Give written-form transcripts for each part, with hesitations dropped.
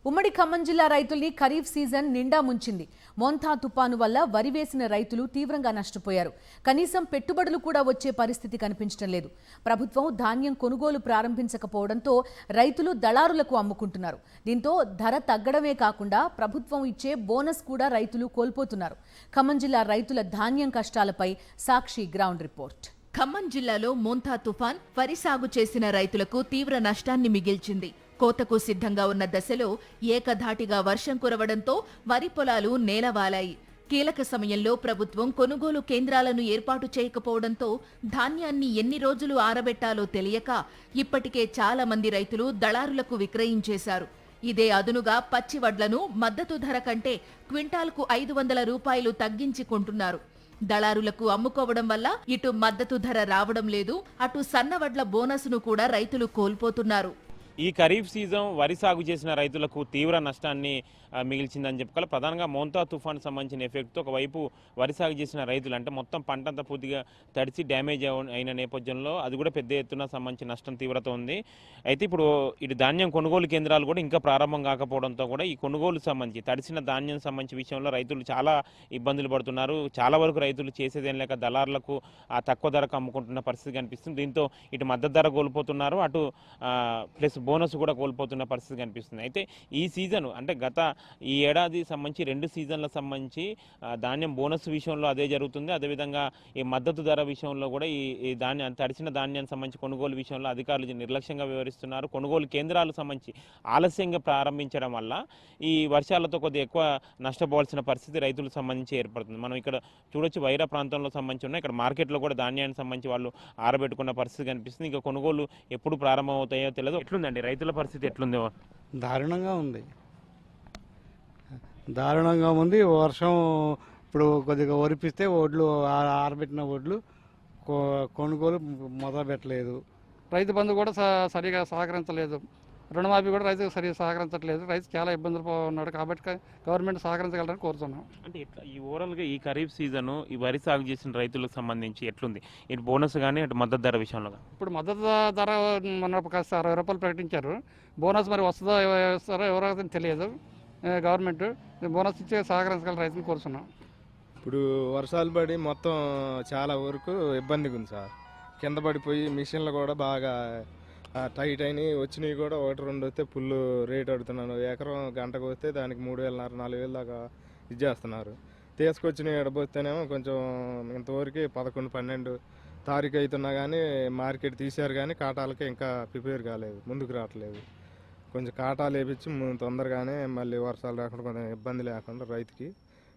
ఉమ్మడి ఖమ్మం జిల్లా రైతుల్ని ఖరీఫ్ సీజన్ నిండా ముంచింది. మోంతా తుపాను వల్ల వరి వేసిన రైతులు తీవ్రంగా నష్టపోయారు. కనీసం పెట్టుబడులు కూడా వచ్చే పరిస్థితి కనిపించడం లేదు. ప్రభుత్వం ధాన్యం కొనుగోలు ప్రారంభించకపోవడంతో రైతులు దళారులకు అమ్ముకుంటున్నారు. దీంతో ధర తగ్గడమే కాకుండా ప్రభుత్వం ఇచ్చే బోనస్ కూడా రైతులు కోల్పోతున్నారు. ఖమ్మం జిల్లా రైతుల ధాన్యం కష్టాలపై సాక్షి గ్రౌండ్ రిపోర్ట్. ఖమ్మం జిల్లాలో మోంతా తుఫాన్ వరి సాగు చేసిన రైతులకు తీవ్ర నష్టాన్ని మిగిల్చింది. కోతకు సిద్ధంగా ఉన్న దశలో ఏకధాటిగా వర్షం కురవడంతో వరి పొలాలు నేలవాలాయి. కీలక సమయంలో ప్రభుత్వం కొనుగోలు కేంద్రాలను ఏర్పాటు చేయకపోవడంతో ధాన్యాన్ని ఎన్ని రోజులు ఆరబెట్టాలో తెలియక ఇప్పటికే చాలా మంది రైతులు దళారులకు విక్రయించేశారు. ఇదే అదునుగా పచ్చి వడ్లను మద్దతు ధర కంటే క్వింటాల్కు 500 రూపాయలు తగ్గించి కొంటున్నారు. దళారులకు అమ్ముకోవడం వల్ల ఇటు మద్దతు ధర రావడం లేదు, అటు సన్నవడ్ల బోనస్ను కూడా రైతులు కోల్పోతున్నారు. ఈ ఖరీఫ్ సీజన్ వరి సాగు చేసిన రైతులకు తీవ్ర నష్టాన్ని మిగిల్చిందని చెప్పుకోవాలి. ప్రధానంగా మోంతా తుఫాన్ సంబంధించిన ఎఫెక్ట్తో ఒకవైపు వరి సాగు చేసిన రైతులు అంటే మొత్తం పంటంతా పూర్తిగా తడిసి డ్యామేజ్ అయిన నేపథ్యంలో అది కూడా పెద్ద ఎత్తున సంబంధించిన నష్టం తీవ్రత ఉంది. అయితే ఇప్పుడు ఇటు ధాన్యం కొనుగోలు కేంద్రాలు కూడా ఇంకా ప్రారంభం కాకపోవడంతో కూడా ఈ కొనుగోలు సంబంధించి తడిసిన ధాన్యం సంబంధించిన విషయంలో రైతులు చాలా ఇబ్బందులు పడుతున్నారు. చాలా వరకు రైతులు చేసేదేం లేక దళారులకు ఆ తక్కువ ధరకు అమ్ముకుంటున్న పరిస్థితి కనిపిస్తుంది. దీంతో ఇటు మద్దతు ధర కోల్పోతున్నారు, అటు ప్లస్ బోనస్ కూడా కోల్పోతున్న పరిస్థితి కనిపిస్తుంది. అయితే ఈ సీజన్ అంటే ఈ ఏడాది సంబంధించి 2 సీజన్ల సంబంధించి ధాన్యం బోనస్ విషయంలో అదే జరుగుతుంది. అదేవిధంగా ఈ మద్దతు ధర విషయంలో కూడా ఈ ధాన్యం తడిసిన ధాన్యానికి సంబంధించి కొనుగోలు విషయంలో అధికారులు నిర్లక్ష్యంగా వ్యవహరిస్తున్నారు. కొనుగోలు కేంద్రాలకు సంబంధించి ఆలస్యంగా ప్రారంభించడం వల్ల ఈ వర్షాలతో కొద్దిగా ఎక్కువ నష్టపోవాల్సిన పరిస్థితి రైతులకు సంబంధించి ఏర్పడుతుంది. మనం ఇక్కడ చూడొచ్చు వైరా ప్రాంతంలో సంబంధించి ఉన్నాయి. ఇక్కడ మార్కెట్లో కూడా ధాన్యానికి సంబంధించి వాళ్ళు ఆరబెట్టుకున్న పరిస్థితి కనిపిస్తుంది. ఇంకా కొనుగోలు ఎప్పుడు ప్రారంభమవుతాయో తెలియదు. ఎట్లుందండి రైతుల పరిస్థితి ఎట్లుంది? దారుణంగా ఉంది. వర్షం ఇప్పుడు కొద్దిగా ఒరిపిస్తే ఒడ్లు ఆరబెట్టిన ఒడ్లు కొనుగోలు మొదలు పెట్టలేదు. రైతు బంధు కూడా సరిగా సహకరించలేదు. రుణమాఫీ కూడా రైతుకు సరిగా సహకరించట్లేదు. రైతు చాలా ఇబ్బందులు ఉన్నాడు. కాబట్టి గవర్నమెంట్ సహకరించగలరని కోరుతున్నాం. అంటే ఈ ఓవరాల్గా ఈ ఖరీఫ్ సీజన్ ఈ వరి సాగు చేసిన రైతులకు సంబంధించి ఎట్లుంది? ఇటు బోనస్ కానీ అటు మద్దతు ధర విషయంలో ఇప్పుడు మద్దతు ధర మొన్న 60 రూపాయలు ప్రకటించారు. బోనస్ మరి వస్తుందో ఇస్తారో ఎవరో తెలియదు. గవర్నమెంట్ బోనస్ ఇచ్చే సహకరించగల రైతులు కోరుతున్నాం. ఇప్పుడు వర్షాలు పడి మొత్తం చాలా వరకు ఇబ్బందిగా ఉంది సార్. కింద పడిపోయి మిషన్లు కూడా బాగా టైట్ అయినాయి. వచ్చినవి కూడా 1-2 వస్తే ఫుల్ రేట్ అడుగుతున్నాను. ఎకరం గంటకు వస్తే దానికి 3,500-4,000 దాకా ఇచ్చేస్తున్నారు. తీసుకొచ్చినవి ఎడబోస్తేనేమో కొంచెం ఇంతవరకు 11-12 తారీఖు అవుతున్నా కానీ మార్కెట్ తీశారు కానీ కాటాలకి ఇంకా ప్రిపేర్ కాలేదు, ముందుకు రావట్లేదు. కొంచెం కాటాలు వేపించి తొందరగానే మళ్ళీ వర్షాలు రాకుండా కొంచెం ఇబ్బంది లేకుండా రైతుకి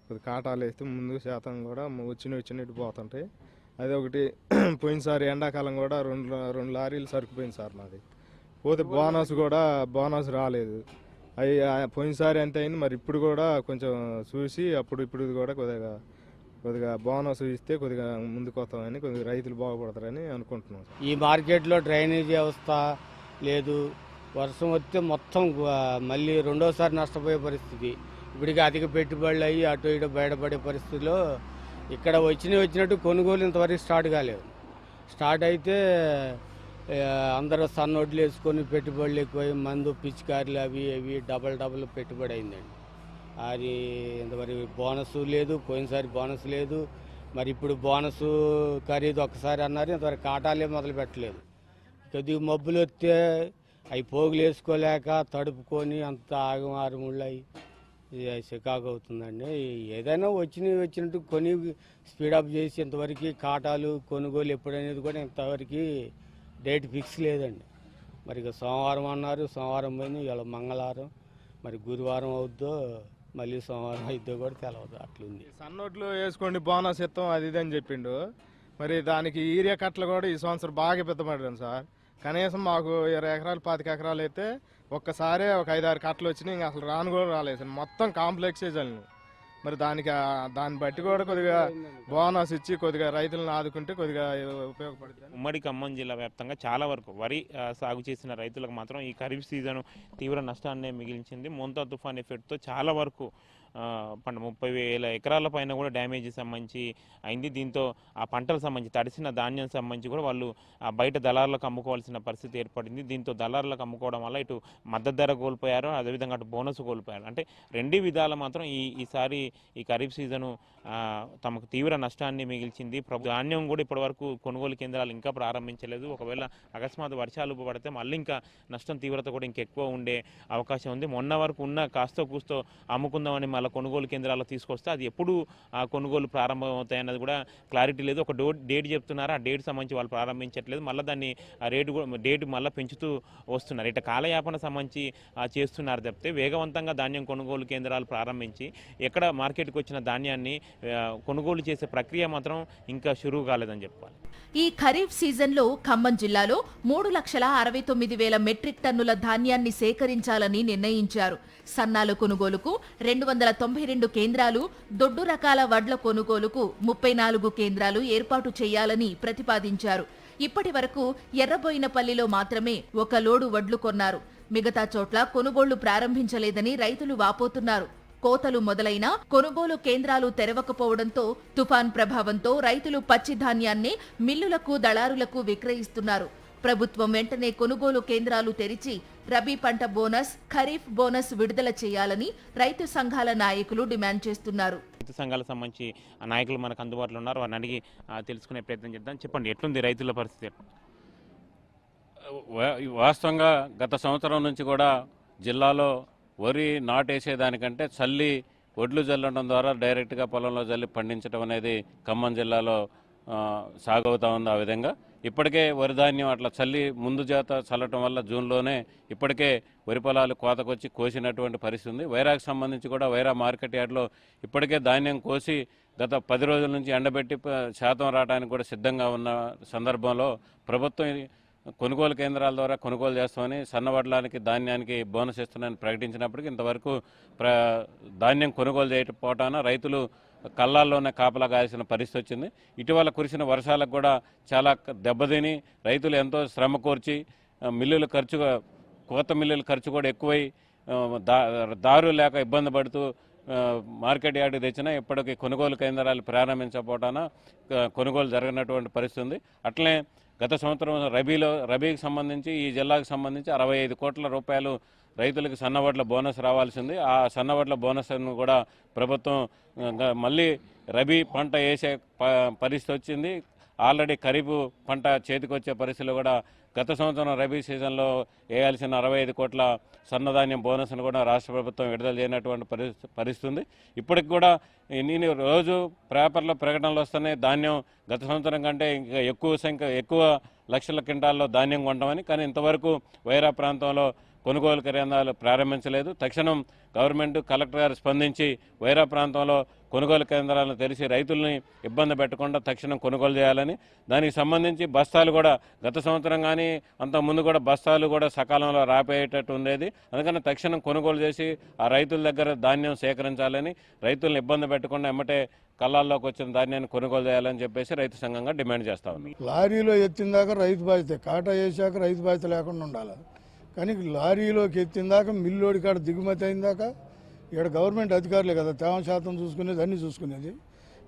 కొద్దిగా కాటాలు వేస్తే ముందు శాతం కూడా వచ్చినట్టు పోతుంటాయి. అది ఒకటి. పోయినసారి ఎండాకాలం కూడా 2 లారీలు సరుకుపోయింది సార్ మాది. పోతే బోనస్ రాలేదు. అవి పోయినసారి ఎంత అయింది మరి ఇప్పుడు కూడా కొంచెం చూసి ఇప్పుడు కూడా కొద్దిగా బోనస్ ఇస్తే కొద్దిగా ముందుకు వస్తామని కొద్దిగా రైతులు బాగుపడతారని అనుకుంటున్నాం. ఈ మార్కెట్లో డ్రైనేజ్ వ్యవస్థ లేదు. వర్షం వస్తే మొత్తం మళ్ళీ రెండోసారి నష్టపోయే పరిస్థితి. ఇప్పటికీ అధిక పెట్టుబడులు అయ్యి అటు ఇటు బయటపడే పరిస్థితిలో ఇక్కడ వచ్చినట్టు కొనుగోలు ఇంతవరకు స్టార్ట్ కాలేదు. స్టార్ట్ అయితే అందరూ సన్నొడ్లు వేసుకొని పెట్టుబడులు ఎక్కువై మందు పిచికారీలు అవి డబల్ పెట్టుబడి అయిందండి. అది ఇంతవరకు బోనస్ లేదు. పోయినసారి బోనస్ లేదు. మరి ఇప్పుడు బోనస్ ఖరీదు ఒక్కసారి అన్నారు. ఇంతవరకు కాటాలే మొదలు పెట్టలేదు. కొద్దిగా మబ్బులు వస్తే అవి పోగులు వేసుకోలేక తడుపుకొని అంత ఆగమారముళ్ళు అవి చికాకు అవుతుందండి. ఏదైనా వచ్చినట్టు కొని స్పీడప్ చేసి ఇంతవరకు కాటాలు కొనుగోలు ఎప్పుడనేది కూడా ఇంతవరకు డేట్ ఫిక్స్ లేదండి. మరి ఇక సోమవారం అన్నారు, సోమవారం పోయింది. ఇవాళ మంగళవారం, మరి గురువారం అవుద్దో మళ్ళీ సోమవారం అయిద్దో కూడా తెలియదు. అట్లుంది. సన్నోట్లు వేసుకోండి బోనస్ ఇస్తాం అది ఇది అని చెప్పిండు. మరి దానికి యూరియా కట్టలు కూడా ఈ సంవత్సరం బాగా పెద్దపడ్డాను సార్. కనీసం మాకు 20 ఎకరాలు 25 ఎకరాలు అయితే ఒక్కసారే ఒక 5-6 కట్టలు వచ్చినాయి. ఇంకా అసలు రాను కూడా రాలేదు. మొత్తం కాంప్లెక్సే చల్లినాయి. మరి దాన్ని బట్టి కూడా కొద్దిగా బోనస్ ఇచ్చి కొద్దిగా రైతులను ఆదుకుంటే కొద్దిగా ఉపయోగపడుతుంది. ఉమ్మడి ఖమ్మం జిల్లా వ్యాప్తంగా చాలా వరకు వరి సాగు చేసిన రైతులకు మాత్రం ఈ ఖరీఫ్ సీజన్ తీవ్ర నష్టాన్ని మిగిలించింది. మోంతా తుఫాన్ ఎఫెక్ట్తో చాలా వరకు 30,000 ఎకరాల పైన కూడా డ్యామేజ్ సంబంధించి అయింది. దీంతో ఆ పంటలకు సంబంధించి తడిసిన ధాన్యం సంబంధించి కూడా వాళ్ళు బయట దళారులకు అమ్ముకోవాల్సిన పరిస్థితి ఏర్పడింది. దీంతో దళారులకు అమ్ముకోవడం వల్ల ఇటు మద్దతు ధర కోల్పోయారు, అదేవిధంగా అటు బోనస్ కోల్పోయారు. అంటే రెండు విధాల మాత్రం ఈసారి ఈ ఖరీఫ్ సీజను తమకు తీవ్ర నష్టాన్ని మిగిల్చింది. ధాన్యం కూడా ఇప్పటివరకు కొనుగోలు కేంద్రాలు ఇంకా ప్రారంభించలేదు. ఒకవేళ అకస్మాత్ వర్షాలు పడితే మళ్ళీ ఇంకా నష్టం తీవ్రత కూడా ఇంకెక్కువ ఉండే అవకాశం ఉంది. మొన్న వరకు ఉన్న కాస్తో కూస్తో అమ్ముకుందామని మళ్ళీ కొనుగోలు కేంద్రాలు తీసుకొస్తే అది ఎప్పుడు కొనుగోలు ప్రారంభం అవుతాయి అన్నది కూడా క్లారిటీ లేదు. ఒక డేట్ చెప్తున్నారు, ఆ డేట్ సంబంధించి వాళ్ళు ప్రారంభించట్లేదు. మళ్ళీ దాన్ని డేట్ మళ్ళీ పెంచుతూ వస్తున్నారు. ఇట్లా కాలయాపన సంబంధించి చేస్తున్నారు తప్పితే వేగవంతంగా ధాన్యం కొనుగోలు కేంద్రాలు ప్రారంభించి ఎక్కడ మార్కెట్కి వచ్చిన ధాన్యాన్ని కొనుగోలు చేసే ప్రక్రియ మాత్రం ఇంకా షురూ కాలేదని చెప్పాలి. ఈ ఖరీఫ్ సీజన్లో ఖమ్మం జిల్లాలో 3,69,000 మెట్రిక్ టన్నుల ధాన్యాన్ని సేకరించాలని నిర్ణయించారు. సన్నాల కొనుగోలుకు 292 కేంద్రాలు, దొడ్డు రకాల వడ్ల కొనుగోలుకు 34 కేంద్రాలు ఏర్పాటు చేయాలని ప్రతిపాదించారు. ఇప్పటి వరకు ఎర్రబోయినపల్లిలో మాత్రమే 1 లోడు వడ్లు కొన్నారు. మిగతా చోట్ల కొనుగోళ్లు ప్రారంభించలేదని రైతులు వాపోతున్నారు. కోతలు మొదలైన కొనుగోలు కేంద్రాలు తెరవకపోవడంతో తుఫాన్ ప్రభావంతో రైతులు పచ్చి ధాన్యాన్ని మిల్లులకు, దళారులకు విక్రయిస్తున్నారు. ప్రభుత్వం వెంటనే కొనుగోలు కేంద్రాలు తెరిచి రబీ పంట బోనస్, ఖరీఫ్ బోనస్ విడుదల చేయాలని రైతు సంఘాల నాయకులు డిమాండ్ చేస్తున్నారు. రైతు సంఘాలకు సంబంధించి నాయకులు మనకు అందుబాటులో ఉన్నారు, వారిని అడిగి తెలుసుకునే ప్రయత్నం చేద్దాం. చెప్పండి, ఎట్లుంది రైతుల పరిస్థితి? వాస్తవంగా గత సంవత్సరం నుంచి కూడా జిల్లాలో వరి నాటేసేదానికంటే చల్లి ఒడ్లు జల్లడం ద్వారా డైరెక్ట్గా పొలంలో జల్లి పండించడం అనేది ఖమ్మం జిల్లాలో సాగవుతా ఉంది. ఆ విధంగా ఇప్పటికే వరి ధాన్యం అట్లా చల్లి ముందు జాత చల్లటం వల్ల జూన్లోనే ఇప్పటికే వరి పొలాలు కోతకొచ్చి కోసినటువంటి పరిస్థితి ఉంది. వైరాకు సంబంధించి కూడా వైరా మార్కెట్ యార్డ్లో ఇప్పటికే ధాన్యం కోసి గత 10 రోజుల నుంచి ఎండబెట్టి శాతం రావడానికి కూడా సిద్ధంగా ఉన్న సందర్భంలో ప్రభుత్వం కొనుగోలు కేంద్రాల ద్వారా కొనుగోలు చేస్తామని, సన్నవడ్లానికి ధాన్యానికి బోనస్ ఇస్తున్నామని ప్రకటించినప్పటికీ ఇంతవరకు ధాన్యం కొనుగోలు చేయకపోవటాన రైతులు కళ్ళాల్లోనే కాపలా కాల్సిన పరిస్థితి వచ్చింది. ఇటీవల కురిసిన వర్షాలకు కూడా చాలా దెబ్బతిని రైతులు ఎంతో శ్రమ కోర్చి మిల్లుల ఖర్చు, కోత మిల్లుల ఖర్చు కూడా ఎక్కువై దారు లేక ఇబ్బంది పడుతూ మార్కెట్ యార్డుకి తెచ్చినా ఇప్పటికీ కొనుగోలు కేంద్రాలు ప్రారంభించకపోవటాన కొనుగోలు జరగనటువంటి పరిస్థితి ఉంది. అట్లనే గత సంవత్సరం రబీకి సంబంధించి ఈ జిల్లాకు సంబంధించి 65 కోట్ల రూపాయలు రైతులకు సన్నవడ్ల బోనస్ రావాల్సింది. ఆ సన్నవడ్ల బోనస్ను కూడా ప్రభుత్వం మళ్ళీ రబీ పంట వేసే పరిస్థితి వచ్చింది. ఆల్రెడీ ఖరీఫ్ పంట చేతికి వచ్చే పరిస్థితులు కూడా గత సంవత్సరం రబీ సీజన్లో వేయాల్సిన 65 కోట్ల సన్నధాన్యం బోనస్ను కూడా రాష్ట్ర ప్రభుత్వం విడుదల చేయనటువంటి పరిస్థితి ఉంది. ఇప్పటికి కూడా నేను రోజు పేపర్లో ప్రకటనలు వస్తున్నాయి, ధాన్యం గత సంవత్సరం కంటే ఇంకా ఎక్కువ లక్షల క్వింటాల్లో ధాన్యం కొంటామని. కానీ ఇంతవరకు వైరా ప్రాంతంలో కొనుగోలు కేంద్రాలు ప్రారంభించలేదు. తక్షణం గవర్నమెంట్, కలెక్టర్ గారు స్పందించి వైరా ప్రాంతంలో కొనుగోలు కేంద్రాలను తెరిచి రైతుల్ని ఇబ్బంది పెట్టకుండా తక్షణం కొనుగోలు చేయాలని, దానికి సంబంధించి బస్తాలు కూడా గత సంవత్సరం కానీ అంత ముందు కూడా బస్తాలు కూడా సకాలంలో రాపేటట్టు ఉండేది. అందుకని తక్షణం కొనుగోలు చేసి ఆ రైతుల దగ్గర ధాన్యం సేకరించాలని, రైతులను ఇబ్బంది పెట్టకుండా ఎమ్మటే కళ్ళాల్లోకి వచ్చిన ధాన్యాన్ని కొనుగోలు చేయాలని చెప్పేసి రైతు సంఘంగా డిమాండ్ చేస్తా ఉంది. లారీలో ఎత్తిన దాకా రైతు బాధ్యత, కాటా వేసాక రైతు బాధ్యత లేకుండా ఉండాలి. కానీ లారీలోకి ఎత్తిన దాకా మిల్లోడి కాడ దిగుమతి అయిన దాకా ఇక్కడ గవర్నమెంట్ అధికారులే కదా తేమ శాతం చూసుకునేది, అన్నీ చూసుకునేది.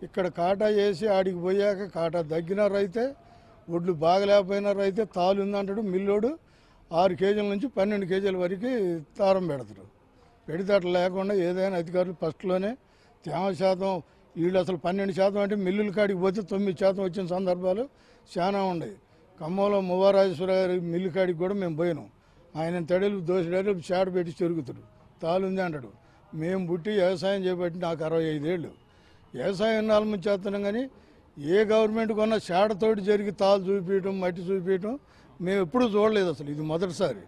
ఇక్కడ కాటా వేసి ఆడికి పోయాక కాటా తగ్గిన రైతే, ఒడ్లు బాగలేకపోయిన రైతే తాలు ఉందంటాడు మిల్లోడు. 6 కేజీల నుంచి 12 కేజీల వరకు తారం పెడతాడు. పెడితే అట్లా లేకుండా ఏదైనా అధికారులు ఫస్ట్లోనే తేమ శాతం, వీళ్ళు అసలు 12% అంటే మిల్లుల కాడికి పోతే 9% వచ్చిన సందర్భాలు చాలా ఉన్నాయి. ఖమ్మంలో మువ్వారాజేశ్వర గారి మిల్లు కాడికి కూడా మేము పోయినాం. ఆయన తడలు దోషడలు షాడ పెట్టి చెరుగుతాడు, తాలు ఉంది అంటాడు. మేము పుట్టి వ్యవసాయం చేపట్టి నాకు 65 ఏళ్ళు వ్యవసాయం నాలుగు చేస్తున్నాం. కానీ ఏ గవర్నమెంట్ కొన్నా షాడతోటి జరిగి తాలు చూపించడం, మట్టి చూపించడం మేము ఎప్పుడూ చూడలేదు. అసలు ఇది మొదటిసారి.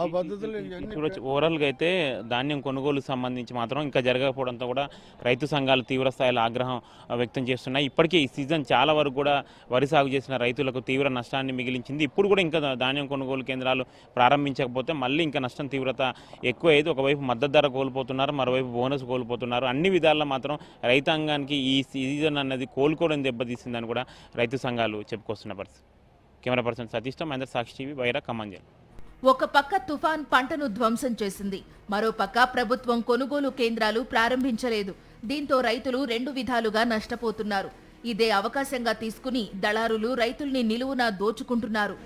ఆ పద్ధతిలో ఇవన్నీ చూడొచ్చు ఓవరాల్గా అయితే ధాన్యం కొనుగోలుకు సంబంధించి మాత్రం ఇంకా జరగకపోవడంతో కూడా రైతు సంఘాలు తీవ్ర స్థాయిలో ఆగ్రహం వ్యక్తం చేస్తున్నాయి. ఇప్పటికే ఈ సీజన్ చాలా వరకు కూడా వరి సాగు చేసిన రైతులకు తీవ్ర నష్టాన్ని మిగిలించింది. ఇప్పుడు కూడా ఇంకా ధాన్యం కొనుగోలు కేంద్రాలు ప్రారంభించకపోతే మళ్ళీ ఇంకా నష్టం తీవ్రత ఎక్కువ అయ్యేది. ఒకవైపు మద్దతు ధర కోల్పోతున్నారు, మరోవైపు బోనస్ కోల్పోతున్నారు. అన్ని విధాల్లో మాత్రం రైతాంగానికి ఈ సీజన్ అన్నది కోలుకోవడం దెబ్బతీసిందని కూడా రైతు సంఘాలు చెప్పుకొస్తున్న పరిస్థితి. కెమెరా పర్సన్ సతీష్తో మహేందర్, సాక్షి టీవీ, వైరా, ఖమ్మం జిల్లా. ఒక పక్క తుఫాన్ పంటను ధ్వంసం చేసింది, మరో పక్క ప్రభుత్వం కొనుగోలు కేంద్రాలు ప్రారంభించలేదు. దీంతో రైతులు 2 విధాలుగా నష్టపోతున్నారు. ఇదే అవకాశంగా తీసుకుని దళారులు రైతుల్ని నిలువునా దోచుకుంటున్నారు.